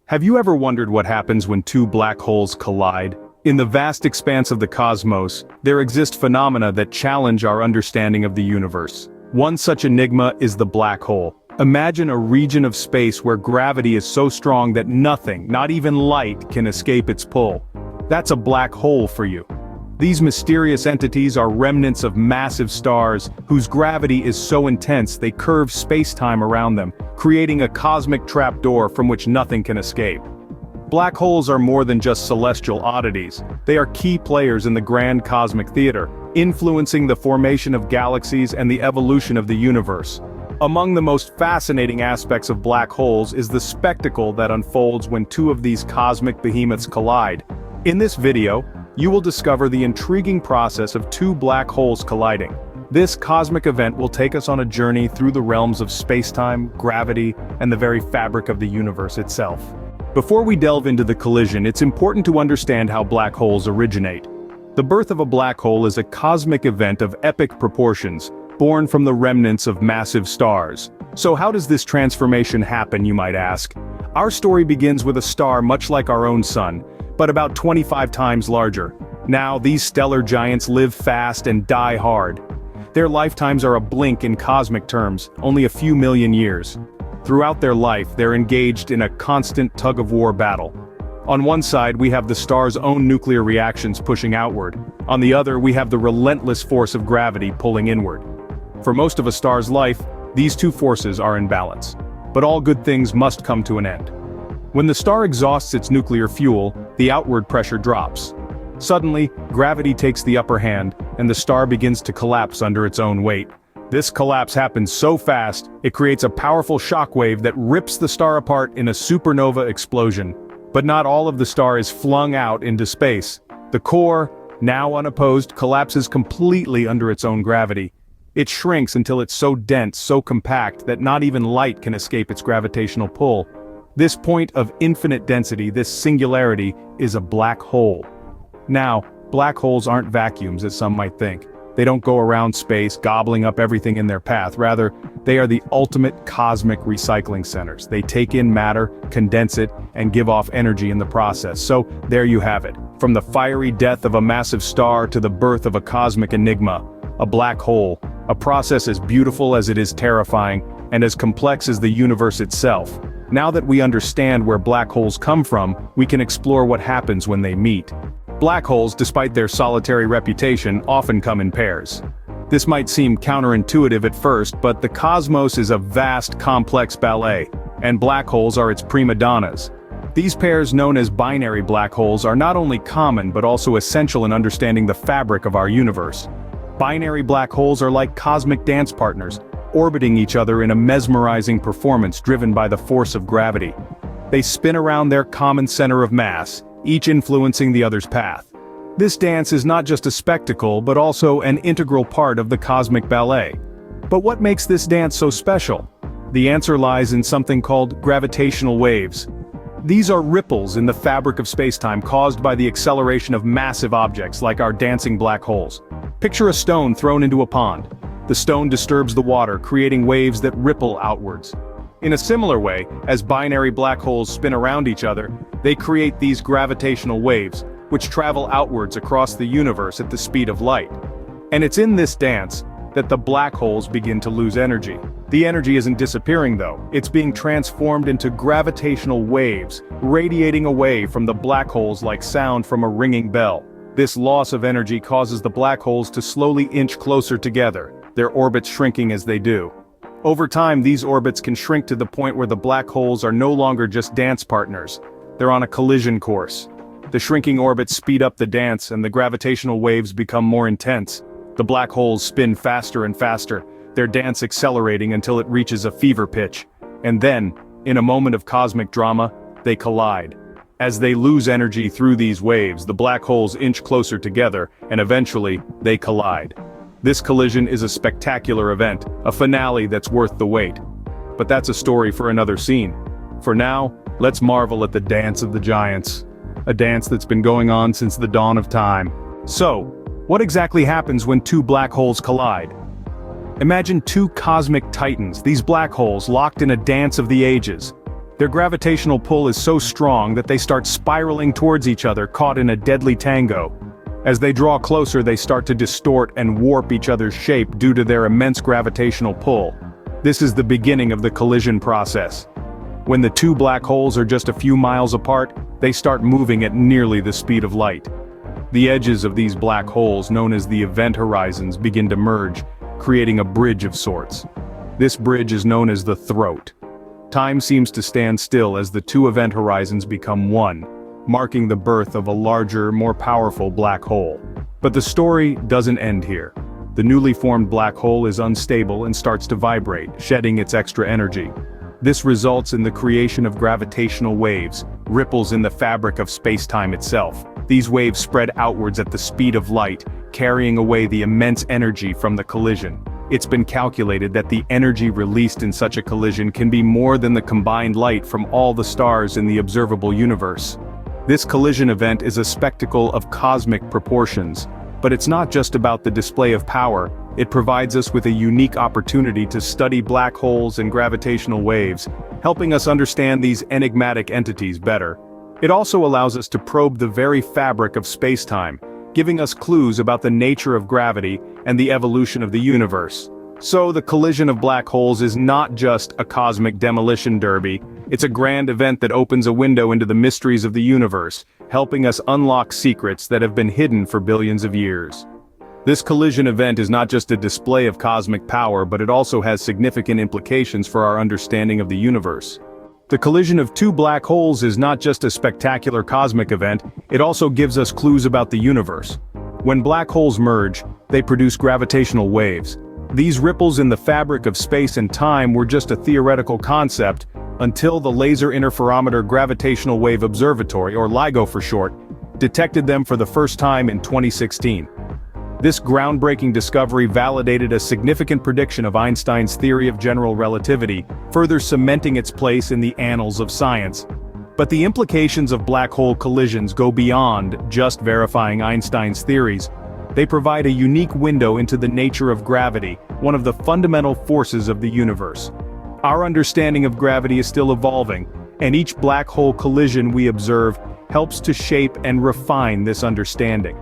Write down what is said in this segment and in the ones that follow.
Have you ever wondered what happens when two black holes collide? In the vast expanse of the cosmos, there exist phenomena that challenge our understanding of the universe. One such enigma is the black hole. Imagine a region of space where gravity is so strong that nothing, not even light, can escape its pull. That's a black hole for you. These mysterious entities are remnants of massive stars whose gravity is so intense they curve space-time around them, creating a cosmic trapdoor from which nothing can escape. Black holes are more than just celestial oddities. They are key players in the grand cosmic theater, influencing the formation of galaxies and the evolution of the universe. Among the most fascinating aspects of black holes is the spectacle that unfolds when two of these cosmic behemoths collide. In this video, you will discover the intriguing process of two black holes colliding. This cosmic event will take us on a journey through the realms of spacetime, gravity, and the very fabric of the universe itself. Before we delve into the collision, it's important to understand how black holes originate. The birth of a black hole is a cosmic event of epic proportions, born from the remnants of massive stars. So how does this transformation happen, you might ask? Our story begins with a star much like our own sun, but about 25 times larger. Now, these stellar giants live fast and die hard. Their lifetimes are a blink in cosmic terms, only a few million years. Throughout their life, they're engaged in a constant tug-of-war battle. On one side, we have the star's own nuclear reactions pushing outward. On the other, we have the relentless force of gravity pulling inward. For most of a star's life, these two forces are in balance. But all good things must come to an end. When the star exhausts its nuclear fuel, the outward pressure drops. Suddenly, gravity takes the upper hand, and the star begins to collapse under its own weight. This collapse happens so fast, it creates a powerful shockwave that rips the star apart in a supernova explosion. But not all of the star is flung out into space. The core, now unopposed, collapses completely under its own gravity. It shrinks until it's so dense, so compact, that not even light can escape its gravitational pull. This point of infinite density, this singularity, is a black hole. Now, black holes aren't vacuums as some might think. They don't go around space gobbling up everything in their path. Rather, they are the ultimate cosmic recycling centers. They take in matter, condense it, and give off energy in the process. So, there you have it. From the fiery death of a massive star to the birth of a cosmic enigma, a black hole, a process as beautiful as it is terrifying, and as complex as the universe itself. Now that we understand where black holes come from, we can explore what happens when they meet. Black holes, despite their solitary reputation, often come in pairs. This might seem counterintuitive at first, but the cosmos is a vast, complex ballet, and black holes are its prima donnas. These pairs, known as binary black holes, are not only common but also essential in understanding the fabric of our universe. Binary black holes are like cosmic dance partners, orbiting each other in a mesmerizing performance driven by the force of gravity. They spin around their common center of mass, each influencing the other's path. This dance is not just a spectacle but also an integral part of the cosmic ballet. But what makes this dance so special? The answer lies in something called gravitational waves. These are ripples in the fabric of spacetime caused by the acceleration of massive objects like our dancing black holes. Picture a stone thrown into a pond. The stone disturbs the water, creating waves that ripple outwards. In a similar way, as binary black holes spin around each other, they create these gravitational waves, which travel outwards across the universe at the speed of light. And it's in this dance that the black holes begin to lose energy. The energy isn't disappearing though, it's being transformed into gravitational waves, radiating away from the black holes like sound from a ringing bell. This loss of energy causes the black holes to slowly inch closer together, their orbits shrinking as they do. Over time, these orbits can shrink to the point where the black holes are no longer just dance partners. They're on a collision course. The shrinking orbits speed up the dance and the gravitational waves become more intense. The black holes spin faster and faster, their dance accelerating until it reaches a fever pitch. And then, in a moment of cosmic drama, they collide. As they lose energy through these waves, the black holes inch closer together, and eventually, they collide. This collision is a spectacular event, a finale that's worth the wait. But that's a story for another scene. For now, let's marvel at the dance of the giants. A dance that's been going on since the dawn of time. So, what exactly happens when two black holes collide? Imagine two cosmic titans, these black holes locked in a dance of the ages. Their gravitational pull is so strong that they start spiraling towards each other, caught in a deadly tango. As they draw closer, they start to distort and warp each other's shape due to their immense gravitational pull. This is the beginning of the collision process. When the two black holes are just a few miles apart, they start moving at nearly the speed of light. The edges of these black holes, known as the event horizons, begin to merge, creating a bridge of sorts. This bridge is known as the throat. Time seems to stand still as the two event horizons become one, marking the birth of a larger, more powerful black hole. But the story doesn't end here. The newly formed black hole is unstable and starts to vibrate, shedding its extra energy. This results in the creation of gravitational waves, ripples in the fabric of space-time itself. These waves spread outwards at the speed of light, carrying away the immense energy from the collision. It's been calculated that the energy released in such a collision can be more than the combined light from all the stars in the observable universe. This collision event is a spectacle of cosmic proportions, but it's not just about the display of power. It provides us with a unique opportunity to study black holes and gravitational waves, helping us understand these enigmatic entities better. It also allows us to probe the very fabric of space-time, giving us clues about the nature of gravity and the evolution of the universe. So the collision of black holes is not just a cosmic demolition derby, it's a grand event that opens a window into the mysteries of the universe, helping us unlock secrets that have been hidden for billions of years. This collision event is not just a display of cosmic power, but it also has significant implications for our understanding of the universe. The collision of two black holes is not just a spectacular cosmic event, it also gives us clues about the universe. When black holes merge, they produce gravitational waves. These ripples in the fabric of space and time were just a theoretical concept until the Laser Interferometer Gravitational Wave Observatory, or LIGO for short, detected them for the first time in 2016. This groundbreaking discovery validated a significant prediction of Einstein's theory of general relativity, further cementing its place in the annals of science. But the implications of black hole collisions go beyond just verifying Einstein's theories. They provide a unique window into the nature of gravity, one of the fundamental forces of the universe. Our understanding of gravity is still evolving, and each black hole collision we observe helps to shape and refine this understanding.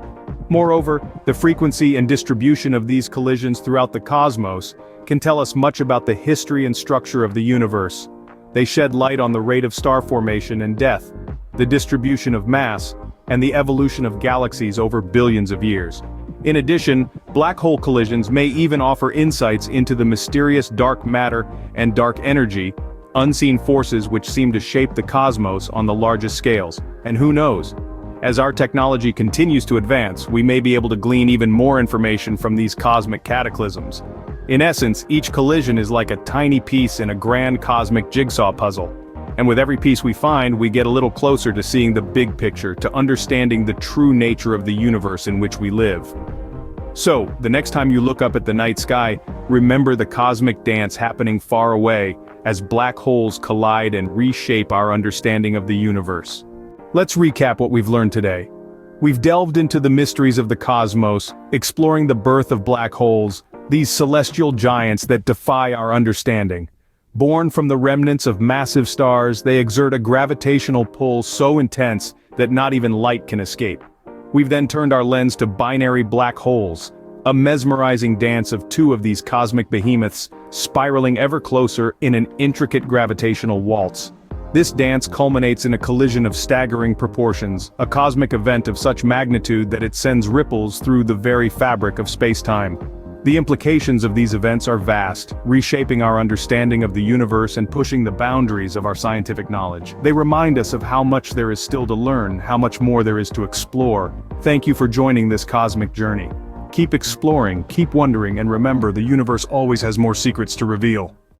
Moreover, the frequency and distribution of these collisions throughout the cosmos can tell us much about the history and structure of the universe. They shed light on the rate of star formation and death, the distribution of mass, and the evolution of galaxies over billions of years. In addition, black hole collisions may even offer insights into the mysterious dark matter and dark energy, unseen forces which seem to shape the cosmos on the largest scales. And who knows? As our technology continues to advance, we may be able to glean even more information from these cosmic cataclysms. In essence, each collision is like a tiny piece in a grand cosmic jigsaw puzzle. And with every piece we find, we get a little closer to seeing the big picture, to understanding the true nature of the universe in which we live. So, the next time you look up at the night sky, remember the cosmic dance happening far away, as black holes collide and reshape our understanding of the universe. Let's recap what we've learned today. We've delved into the mysteries of the cosmos, exploring the birth of black holes, these celestial giants that defy our understanding. Born from the remnants of massive stars, they exert a gravitational pull so intense that not even light can escape. We've then turned our lens to binary black holes, a mesmerizing dance of two of these cosmic behemoths, spiraling ever closer in an intricate gravitational waltz. This dance culminates in a collision of staggering proportions, a cosmic event of such magnitude that it sends ripples through the very fabric of space-time. The implications of these events are vast, reshaping our understanding of the universe and pushing the boundaries of our scientific knowledge. They remind us of how much there is still to learn, how much more there is to explore. Thank you for joining this cosmic journey. Keep exploring, keep wondering, and remember, the universe always has more secrets to reveal.